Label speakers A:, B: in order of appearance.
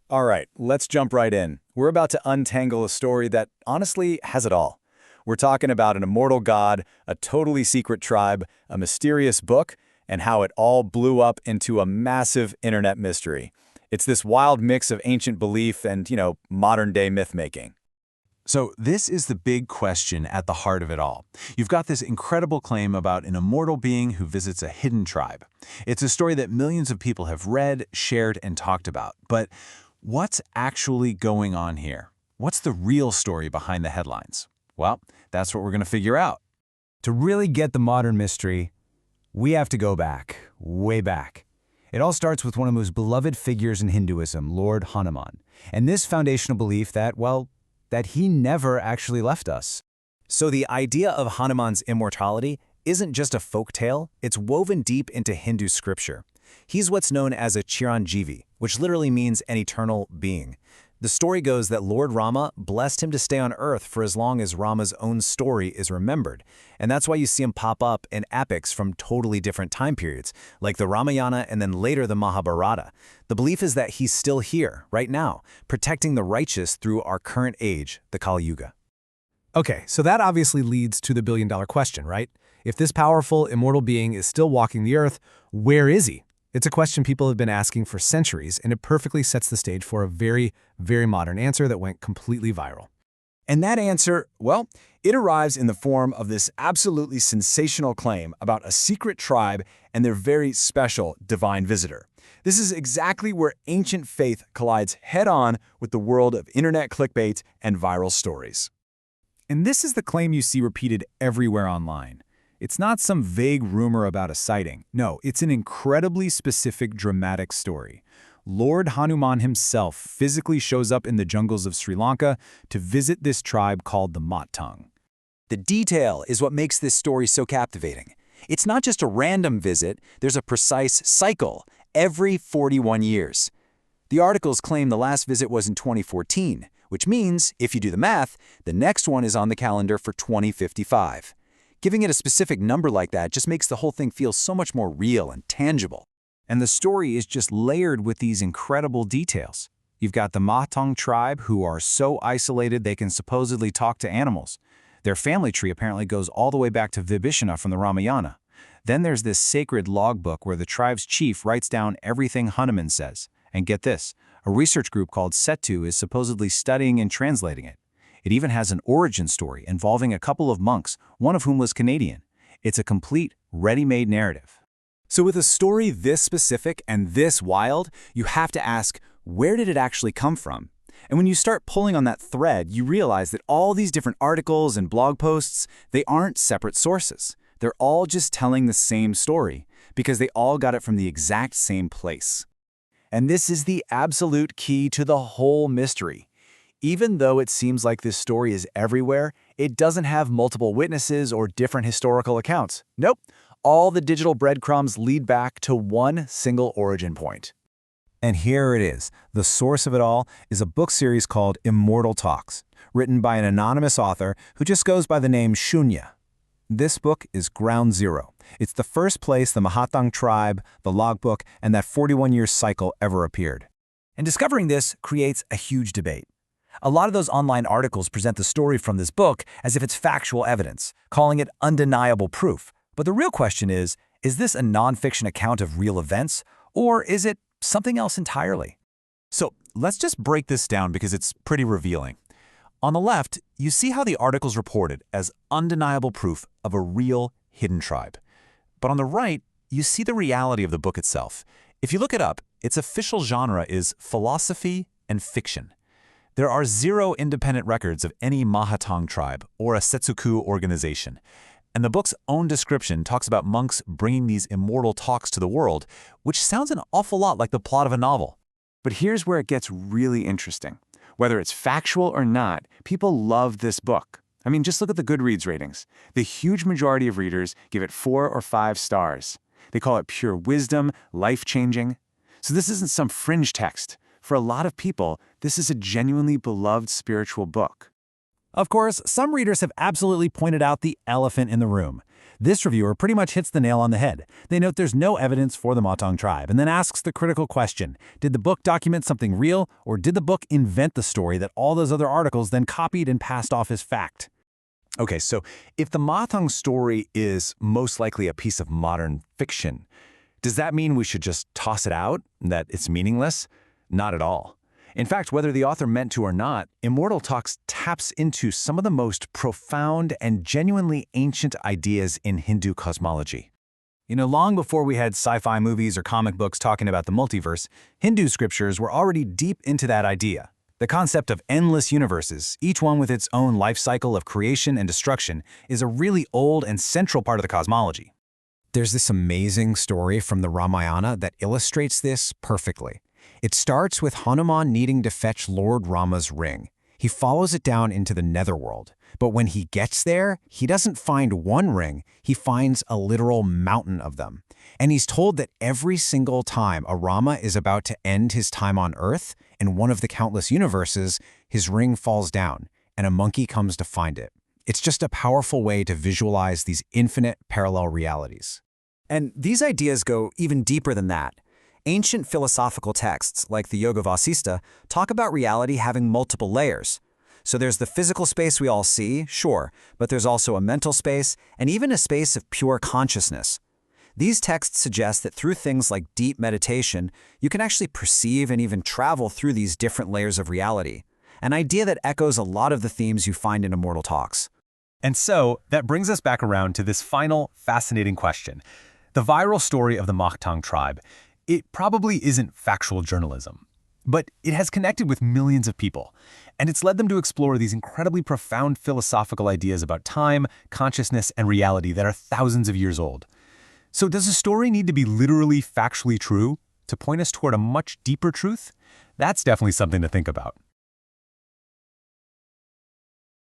A: All right, let's jump right in. We're about to untangle a story that honestly has it all. We're talking about an immortal god, a totally secret tribe, a mysterious book, and how it all blew up into a massive internet mystery. It's this wild mix of ancient belief and, modern-day myth-making.
B: So this is the big question at the heart of it all. You've got this incredible claim about an immortal being who visits a hidden tribe. It's a story that millions of people have read, shared, and talked about. But what's actually going on here? What's the real story behind the headlines? Well, that's what we're going to figure out.
C: To really get the modern mystery, we have to go back, way back. It all starts with one of the most beloved figures in Hinduism, Lord Hanuman, and this foundational belief that, that he never actually left us.
D: So the idea of Hanuman's immortality isn't just a folk tale, it's woven deep into Hindu scripture. He's what's known as a Chiranjeevi, which literally means an eternal being. The story goes that Lord Rama blessed him to stay on Earth for as long as Rama's own story is remembered. And that's why you see him pop up in epics from totally different time periods, like the Ramayana and then later the Mahabharata. The belief is that he's still here, right now, protecting the righteous through our current age, the Kali Yuga.
E: Okay, so that obviously leads to the billion-dollar question, right? If this powerful, immortal being is still walking the Earth, where is he? It's a question people have been asking for centuries, and it perfectly sets the stage for a very, very modern answer that went completely viral.
A: And that answer, well, it arrives in the form of this absolutely sensational claim about a secret tribe and their very special divine visitor. This is exactly where ancient faith collides head-on with the world of internet clickbait and viral stories.
C: And this is the claim you see repeated everywhere online. It's not some vague rumor about a sighting. No, it's an incredibly specific, dramatic story. Lord Hanuman himself physically shows up in the jungles of Sri Lanka to visit this tribe called the Mahtang.
D: The detail is what makes this story so captivating. It's not just a random visit, there's a precise cycle, every 41 years. The articles claim the last visit was in 2014, which means, if you do the math, the next one is on the calendar for 2055. Giving it a specific number like that just makes the whole thing feel so much more real and tangible.
C: And the story is just layered with these incredible details. You've got the Mahtang tribe, who are so isolated they can supposedly talk to animals. Their family tree apparently goes all the way back to Vibhishana from the Ramayana. Then there's this sacred logbook where the tribe's chief writes down everything Hanuman says. And get this, a research group called Setu is supposedly studying and translating it. It even has an origin story involving a couple of monks, one of whom was Canadian. It's a complete, ready-made narrative.
D: So with a story this specific and this wild, you have to ask, where did it actually come from? And when you start pulling on that thread, you realize that all these different articles and blog posts, they aren't separate sources. They're all just telling the same story, because they all got it from the exact same place. And this is the absolute key to the whole mystery. Even though it seems like this story is everywhere, it doesn't have multiple witnesses or different historical accounts. Nope, all the digital breadcrumbs lead back to one single origin point.
C: And here it is. The source of it all is a book series called Immortal Talks, written by an anonymous author who just goes by the name Shunya. This book is ground zero. It's the first place the Mahtang tribe, the logbook, and that 41-year cycle ever appeared.
D: And discovering this creates a huge debate. A lot of those online articles present the story from this book as if it's factual evidence, calling it undeniable proof. But the real question is this a nonfiction account of real events, or is it something else entirely?
B: So let's just break this down because it's pretty revealing. On the left, you see how the article's reported as undeniable proof of a real hidden tribe. But on the right, you see the reality of the book itself. If you look it up, its official genre is philosophy and fiction. There are 0 independent records of any Mahatang tribe or a Setsuku organization. And the book's own description talks about monks bringing these immortal talks to the world, which sounds an awful lot like the plot of a novel.
F: But here's where it gets really interesting. Whether it's factual or not, people love this book. I mean, just look at the Goodreads ratings. The huge majority of readers give it 4 or 5 stars. They call it pure wisdom, life-changing. So this isn't some fringe text. For a lot of people, this is a genuinely beloved spiritual book.
D: Of course, some readers have absolutely pointed out the elephant in the room.
B: This reviewer pretty much hits the nail on the head. They note there's no evidence for the Mahtang tribe, and then asks the critical question, did the book document something real, or did the book invent the story that all those other articles then copied and passed off as fact? Okay, so if the Mahtang story is most likely a piece of modern fiction, does that mean we should just toss it out, that it's meaningless? Not at all. In fact, whether the author meant to or not, Immortal Talks taps into some of the most profound and genuinely ancient ideas in Hindu cosmology.
C: You know, long before we had sci-fi movies or comic books talking about the multiverse, Hindu scriptures were already deep into that idea. The concept of endless universes, each one with its own life cycle of creation and destruction, is a really old and central part of the cosmology.
E: There's this amazing story from the Ramayana that illustrates this perfectly. It starts with Hanuman needing to fetch Lord Rama's ring. He follows it down into the netherworld, but when he gets there, he doesn't find one ring, he finds a literal mountain of them. And he's told that every single time a Rama is about to end his time on Earth, in one of the countless universes, his ring falls down, and a monkey comes to find it. It's just a powerful way to visualize these infinite parallel realities.
D: And these ideas go even deeper than that. Ancient philosophical texts, like the Yoga Vasista, talk about reality having multiple layers. So there's the physical space we all see, sure, but there's also a mental space and even a space of pure consciousness. These texts suggest that through things like deep meditation, you can actually perceive and even travel through these different layers of reality, an idea that echoes a lot of the themes you find in Immortal Talks.
B: And so, that brings us back around to this final, fascinating question. The viral story of the Mahtang tribe, it probably isn't factual journalism, but it has connected with millions of people, and it's led them to explore these incredibly profound philosophical ideas about time, consciousness, and reality that are thousands of years old. So does a story need to be literally factually true to point us toward a much deeper truth? That's definitely something to think about.